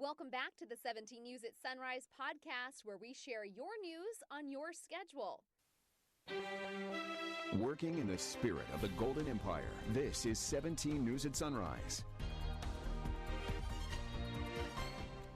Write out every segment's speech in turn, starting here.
Welcome back to the 17 News at Sunrise podcast, where we share your news on your schedule. Working in the spirit of the Golden Empire, this is 17 News at Sunrise.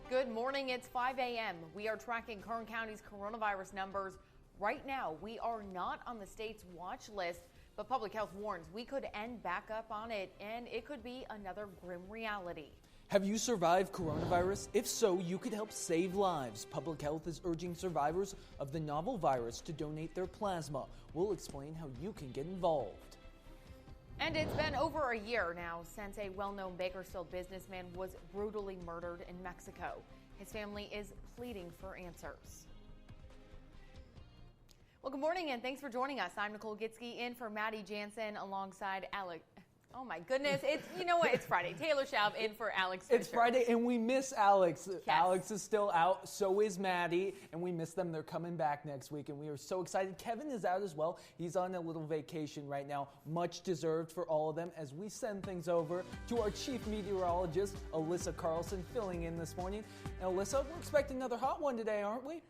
Good morning. It's 5 a.m. We are tracking Kern County's coronavirus numbers. Right now, we are not on the state's watch list, but public health warns we could end back up on it, and it could be another grim reality. Have you survived coronavirus? If so, you could help save lives. Public health is urging survivors of the novel virus to donate their plasma. We'll explain how you can get involved. And it's been over a year now since a well-known Bakersfield businessman was brutally murdered in Mexico. His family is pleading for answers. Well, good morning and thanks for joining us. I'm Nicole Gitsky in for Maddie Jansen alongside Alex. Oh my goodness, it's Friday. Taylor Schaub in for Alex Fisher. It's Friday and we miss Alex. Yes. Alex is still out, so is Maddie, and we miss them. They're coming back next week and we are so excited. Kevin is out as well. He's on a little vacation right now, much deserved for all of them, as we send things over to our chief meteorologist, Alyssa Carlson, filling in this morning. And Alyssa, we're expecting another hot one today, aren't we?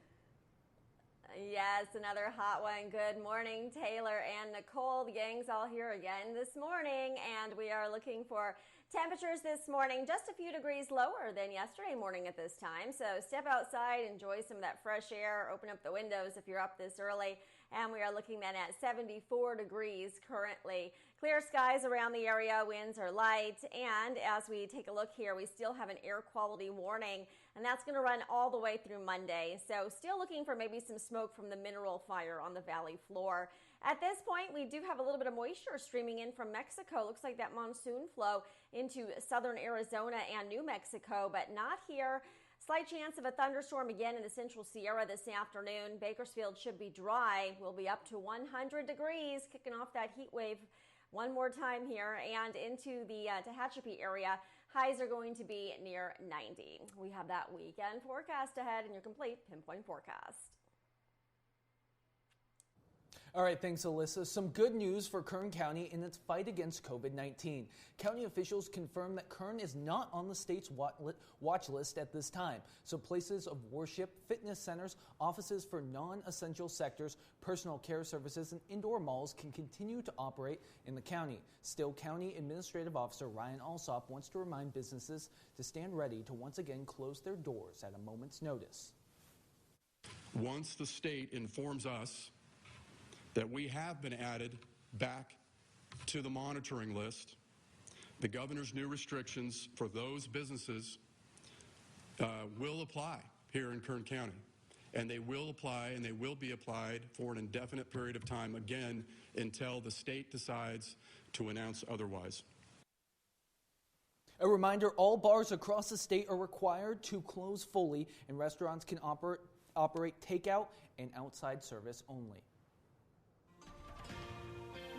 Yes, another hot one. Good morning, Taylor and Nicole. The gang's all here again this morning, and we are looking for temperatures this morning just a few degrees lower than yesterday morning at this time. So step outside, enjoy some of that fresh air, open up the windows if you're up this early. And we are looking then at 74 degrees currently. Clear skies around the area, winds are light, and as we take a look here, we still have an air quality warning, and that's going to run all the way through Monday. So still looking for maybe some smoke from the mineral fire on the valley floor. At this point, we do have a little bit of moisture streaming in from Mexico. Looks like that monsoon flow into southern Arizona and New Mexico, but not here. Slight chance of a thunderstorm again in the Central Sierra this afternoon. Bakersfield should be dry. We'll be up to 100 degrees, kicking off that heat wave one more time here, and into the Tehachapi area. Highs are going to be near 90. We have that weekend forecast ahead in your complete pinpoint forecast. All right, thanks, Alyssa. Some good news for Kern County in its fight against COVID-19. County officials confirm that Kern is not on the state's watch list at this time. So places of worship, fitness centers, offices for non-essential sectors, personal care services, and indoor malls can continue to operate in the county. Still, County Administrative Officer Ryan Alsop wants to remind businesses to stand ready to once again close their doors at a moment's notice. Once the state informs us that we have been added back to the monitoring list, the governor's new restrictions for those businesses will apply here in Kern County. And they will apply, and they will be applied for an indefinite period of time, again, until the state decides to announce otherwise. A reminder, all bars across the state are required to close fully, and restaurants can operate takeout and outside service only.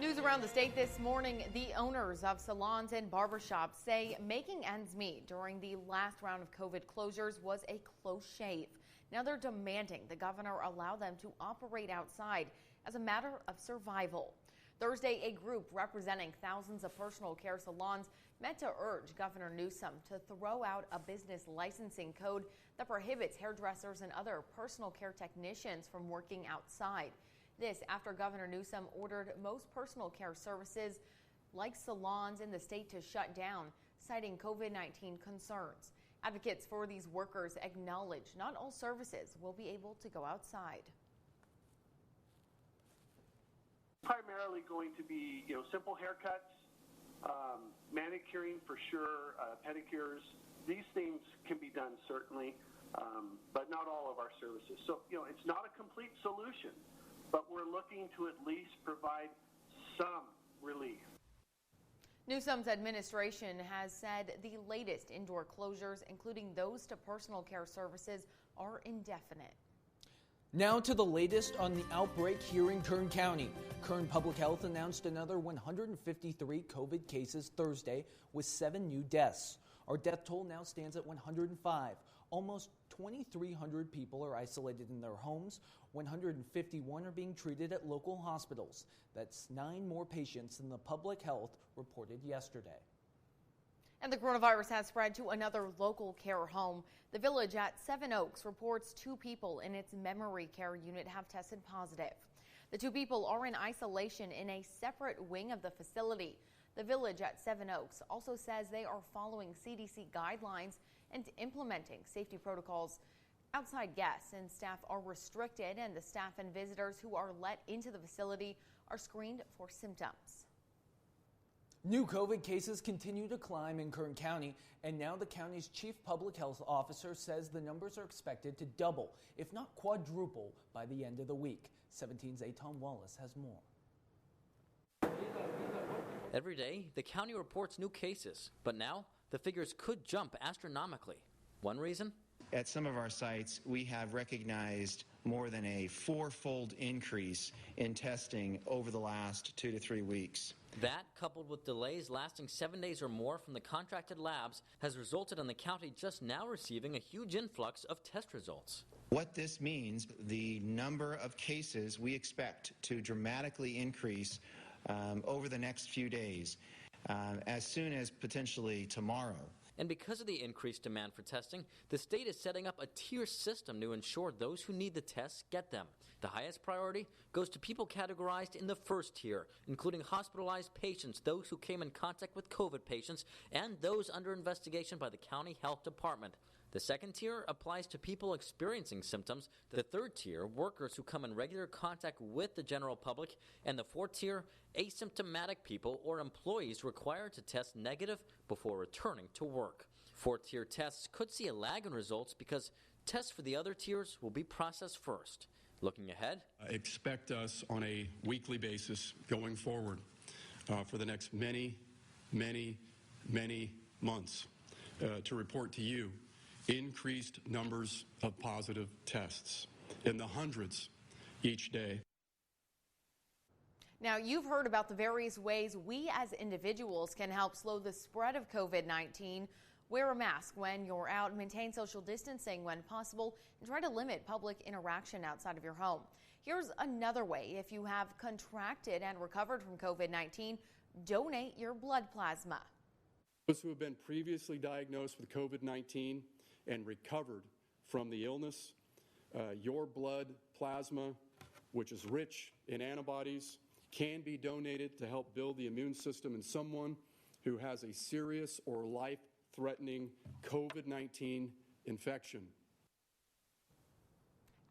News around the state this morning. The owners of salons and barbershops say making ends meet during the last round of COVID closures was a close shave. Now they're demanding the governor allow them to operate outside as a matter of survival. Thursday, a group representing thousands of personal care salons met to urge Governor Newsom to throw out a business licensing code that prohibits hairdressers and other personal care technicians from working outside. This after Governor Newsom ordered most personal care services like salons in the state to shut down, citing COVID-19 concerns. Advocates for these workers acknowledge not all services will be able to go outside. Primarily going to be, simple haircuts, manicuring for sure, pedicures. These things can be done certainly, but not all of our services. So, it's not a complete solution, but we're looking to at least provide some relief. Newsom's administration has said the latest indoor closures, including those to personal care services, are indefinite. Now to the latest on the outbreak here in Kern County. Kern Public Health announced another 153 COVID cases Thursday with 7 new deaths. Our death toll now stands at 105. Almost 2,300 people are isolated in their homes. 151 are being treated at local hospitals. That's 9 more patients than the public health reported yesterday. And the coronavirus has spread to another local care home. The Village at Seven Oaks reports 2 people in its memory care unit have tested positive. The 2 people are in isolation in a separate wing of the facility. The Village at Seven Oaks also says they are following CDC guidelines and implementing safety protocols. Outside guests and staff are restricted, and the staff and visitors who are let into the facility are screened for symptoms. New COVID cases continue to climb in Kern County, and now the county's chief public health officer says the numbers are expected to double, if not quadruple, by the end of the week. 17's Aton Wallace has more. Every day, the county reports new cases, but now the figures could jump astronomically. One reason? At some of our sites, we have recognized more than a 4-fold increase in testing over the last 2 to 3 weeks. That, coupled with delays lasting 7 days or more from the contracted labs, has resulted in the county just now receiving a huge influx of test results. What this means, the number of cases we expect to dramatically increase over the next few days, as soon as potentially tomorrow. And because of the increased demand for testing, the state is setting up a tier system to ensure those who need the tests get them. The highest priority goes to people categorized in the first tier, including hospitalized patients, those who came in contact with COVID patients, and those under investigation by the county health department. The second tier applies to people experiencing symptoms, the third tier, workers who come in regular contact with the general public, and the fourth tier, asymptomatic people or employees required to test negative before returning to work. Fourth tier tests could see a lag in results because tests for the other tiers will be processed first. Looking ahead, Expect us on a weekly basis going forward for the next many months to report to you increased numbers of positive tests in the hundreds each day. Now, you've heard about the various ways we as individuals can help slow the spread of COVID-19. Wear a mask when you're out, maintain social distancing when possible, and try to limit public interaction outside of your home. Here's another way. If you have contracted and recovered from COVID-19, donate your blood plasma. Those who have been previously diagnosed with COVID-19 and recovered from the illness, your blood plasma, which is rich in antibodies, can be donated to help build the immune system in someone who has a serious or life-threatening COVID-19 infection.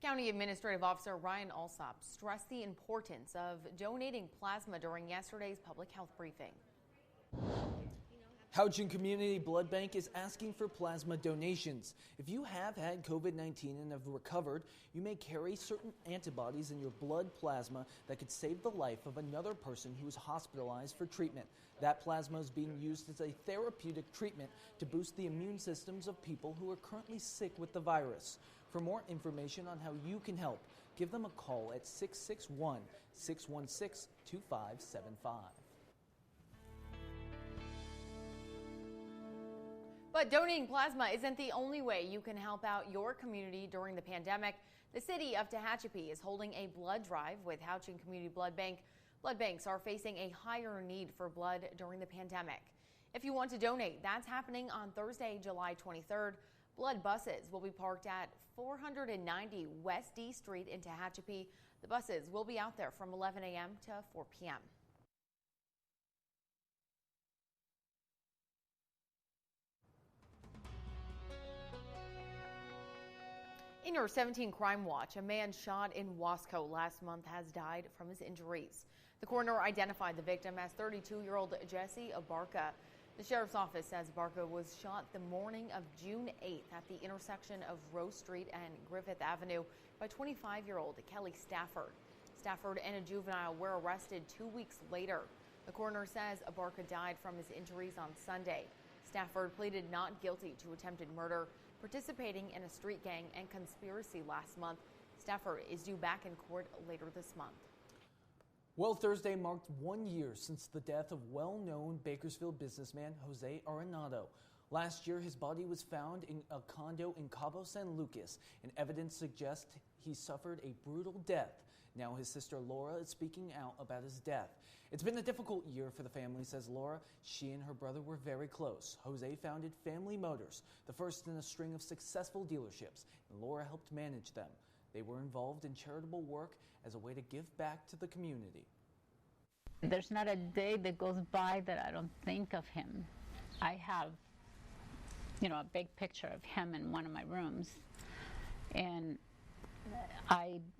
County Administrative Officer Ryan Alsop stressed the importance of donating plasma during yesterday's public health briefing. Houghton Community Blood Bank is asking for plasma donations. If you have had COVID-19 and have recovered, you may carry certain antibodies in your blood plasma that could save the life of another person who is hospitalized for treatment. That plasma is being used as a therapeutic treatment to boost the immune systems of people who are currently sick with the virus. For more information on how you can help, give them a call at 661-616-2575. But donating plasma isn't the only way you can help out your community during the pandemic. The city of Tehachapi is holding a blood drive with Houghton Community Blood Bank. Blood banks are facing a higher need for blood during the pandemic. If you want to donate, that's happening on Thursday, July 23rd. Blood buses will be parked at 490 West D Street in Tehachapi. The buses will be out there from 11 a.m. to 4 p.m. In your 17 Crime Watch, a man shot in Wasco last month has died from his injuries. The coroner identified the victim as 32-year-old Jesse Abarca. The sheriff's office says Abarca was shot the morning of June 8th at the intersection of Rose Street and Griffith Avenue by 25-year-old Kelly Stafford. Stafford and a juvenile were arrested 2 weeks later. The coroner says Abarca died from his injuries on Sunday. Stafford pleaded not guilty to attempted murder, participating in a street gang, and conspiracy last month. Stafford is due back in court later this month. Well, Thursday marked 1 year since the death of well-known Bakersfield businessman Jose Arenado. Last year, his body was found in a condo in Cabo San Lucas, and evidence suggests he suffered a brutal death. Now his sister Laura is speaking out about his death. It's been a difficult year for the family, says Laura. She and her brother were very close. Jose founded Family Motors, the first in a string of successful dealerships, and Laura helped manage them. They were involved in charitable work as a way to give back to the community. There's not a day that goes by that I don't think of him. I have, a big picture of him in one of my rooms. And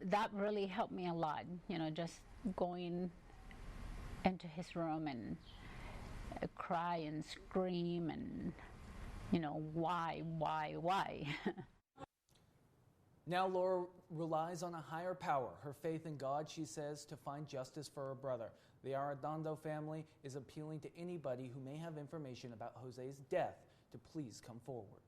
that really helped me a lot, just going into his room and cry and scream and, why? Now Laura relies on a higher power, her faith in God, she says, to find justice for her brother. The Arredondo family is appealing to anybody who may have information about Jose's death to please come forward.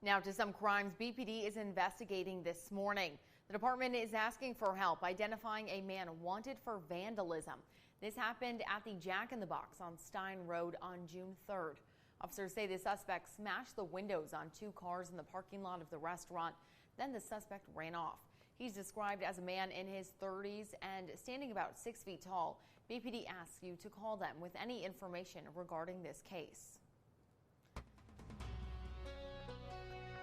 Now to some crimes BPD is investigating this morning. The department is asking for help identifying a man wanted for vandalism. This happened at the Jack in the Box on Stein Road on June 3rd. Officers say the suspect smashed the windows on 2 cars in the parking lot of the restaurant. Then the suspect ran off. He's described as a man in his 30s and standing about 6 feet tall. BPD asks you to call them with any information regarding this case.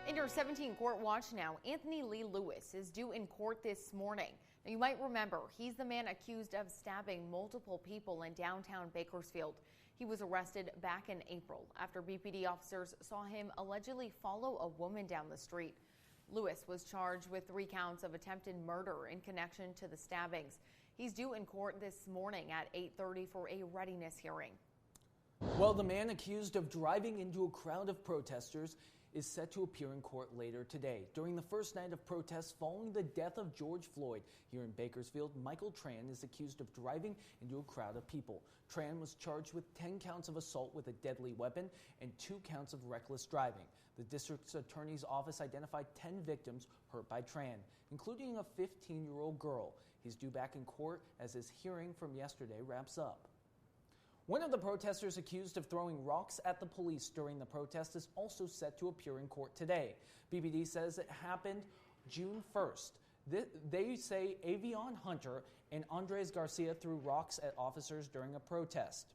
In your 17 court watch now, Anthony Lee Lewis is due in court this morning. Now, you might remember he's the man accused of stabbing multiple people in downtown Bakersfield. He was arrested back in April after BPD officers saw him allegedly follow a woman down the street. Lewis was charged with 3 counts of attempted murder in connection to the stabbings. He's due in court this morning at 8:30 for a readiness hearing. Well, the man accused of driving into a crowd of protesters is set to appear in court later today. During the first night of protests following the death of George Floyd here in Bakersfield, Michael Tran is accused of driving into a crowd of people. Tran was charged with 10 counts of assault with a deadly weapon and 2 counts of reckless driving. The district attorney's office identified 10 victims hurt by Tran, including a 15-year-old girl. He's due back in court as his hearing from yesterday wraps up. One of the protesters accused of throwing rocks at the police during the protest is also set to appear in court today. BPD says it happened June 1st. They say Avion Hunter and Andres Garcia threw rocks at officers during a protest.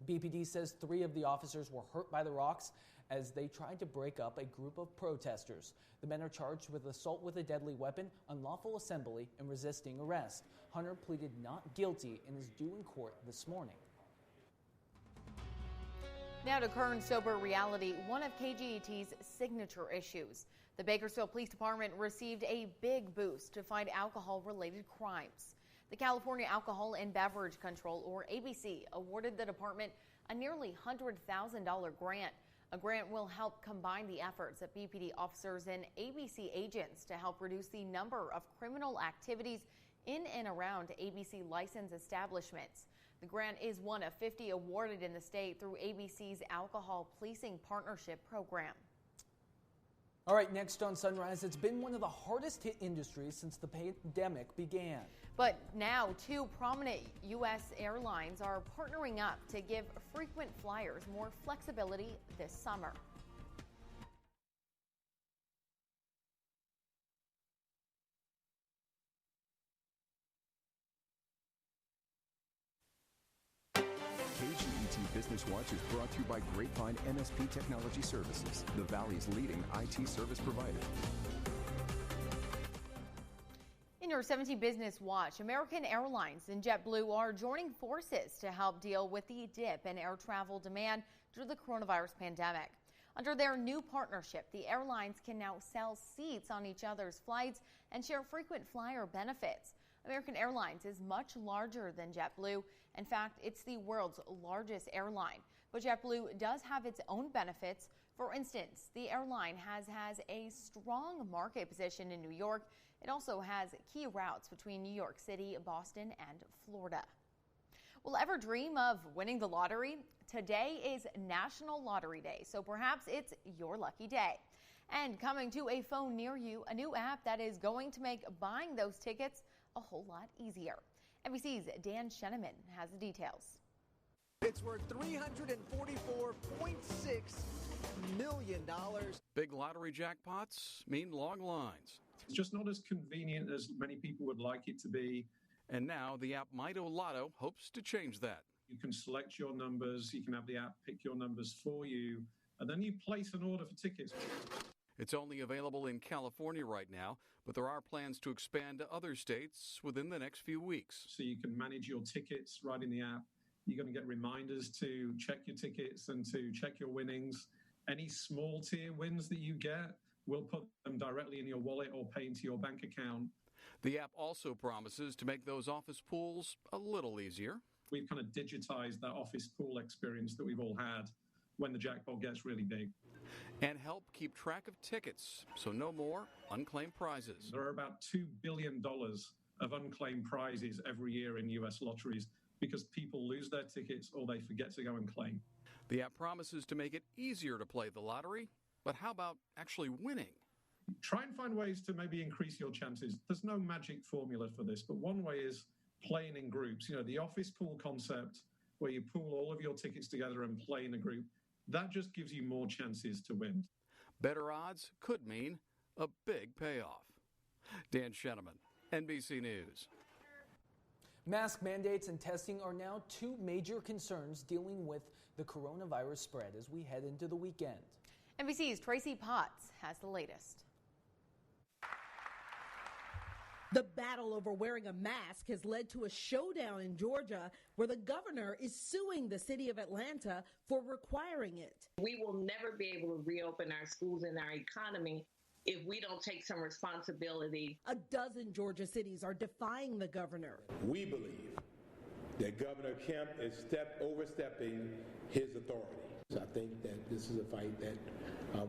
BPD says 3 of the officers were hurt by the rocks as they tried to break up a group of protesters. The men are charged with assault with a deadly weapon, unlawful assembly, and resisting arrest. Hunter pleaded not guilty and is due in court this morning. Now to Kern Sober Reality, one of KGET's signature issues. The Bakersfield Police Department received a big boost to fight alcohol-related crimes. The California Alcohol and Beverage Control, or ABC, awarded the department a nearly $100,000 grant. A grant will help combine the efforts of BPD officers and ABC agents to help reduce the number of criminal activities in and around ABC licensed establishments. The grant is one of 50 awarded in the state through ABC's Alcohol Policing Partnership Program. All right, next on Sunrise, it's been one of the hardest hit industries since the pandemic began. But now 2 prominent U.S. airlines are partnering up to give frequent flyers more flexibility this summer. KGET Business Watch is brought to you by Grapevine MSP Technology Services, the Valley's leading IT service provider. In your 17 Business Watch, American Airlines and JetBlue are joining forces to help deal with the dip in air travel demand due to the coronavirus pandemic. Under their new partnership, the airlines can now sell seats on each other's flights and share frequent flyer benefits. American Airlines is much larger than JetBlue. In fact, it's the world's largest airline. But JetBlue does have its own benefits. For instance, the airline has a strong market position in New York. It also has key routes between New York City, Boston, and Florida. Will ever dream of winning the lottery? Today is National Lottery Day, so perhaps it's your lucky day. And coming to a phone near you, a new app that is going to make buying those tickets a whole lot easier. NBC's Dan Sheneman has the details. It's worth $344.6 million. Big lottery jackpots mean long lines. It's just not as convenient as many people would like it to be. And now the app Mito Lotto hopes to change that. You can select your numbers, you can have the app pick your numbers for you, and then you place an order for tickets. It's only available in California right now, but there are plans to expand to other states within the next few weeks. So you can manage your tickets right in the app. You're going to get reminders to check your tickets and to check your winnings. Any small tier wins that you get, we'll put them directly in your wallet or pay into your bank account. The app also promises to make those office pools a little easier. We've kind of digitized that office pool experience that we've all had when the jackpot gets really big. And help keep track of tickets, so no more unclaimed prizes. There are about $2 billion of unclaimed prizes every year in U.S. lotteries because people lose their tickets or they forget to go and claim. The app promises to make it easier to play the lottery, but how about actually winning? Try and find ways to maybe increase your chances. There's no magic formula for this, but one way is playing in groups. You know, the office pool concept where you pool all of your tickets together and play in a group, that just gives you more chances to win. Better odds could mean a big payoff. Dan Sheneman, NBC News. Mask mandates and testing are now two major concerns dealing with the coronavirus spread as we head into the weekend. NBC's Tracy Potts has the latest. The battle over wearing a mask has led to a showdown in Georgia where the governor is suing the city of Atlanta for requiring it. We will never be able to reopen our schools and our economy if we don't take some responsibility. A dozen Georgia cities are defying the governor. We believe that Governor Kemp is overstepping his authority. So I think that this is a fight that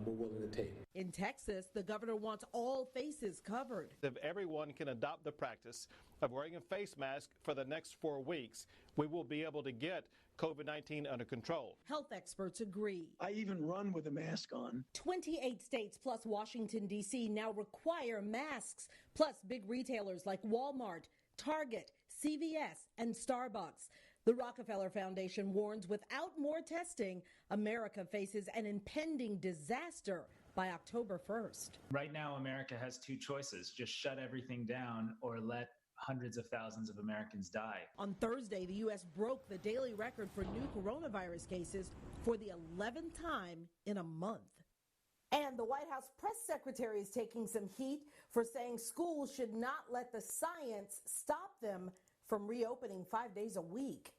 we're willing to take. In Texas, the governor wants all faces covered. If everyone can adopt the practice of wearing a face mask for the next 4 weeks, we will be able to get COVID-19 under control. Health experts agree. I even run with a mask on. 28 states plus Washington, D.C. now require masks, plus big retailers like Walmart, Target, CVS, and Starbucks. The Rockefeller Foundation warns without more testing, America faces an impending disaster by October 1st. Right now, America has two choices: just shut everything down or let hundreds of thousands of Americans die. On Thursday, the U.S. broke the daily record for new coronavirus cases for the 11th time in a month. And the White House press secretary is taking some heat for saying schools should not let the science stop them from reopening 5 days a week.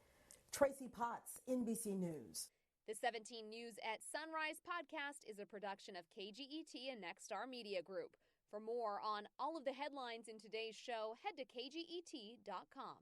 Tracy Potts, NBC News. The 17 News at Sunrise podcast is a production of KGET and Nexstar Media Group. For more on all of the headlines in today's show, head to kget.com.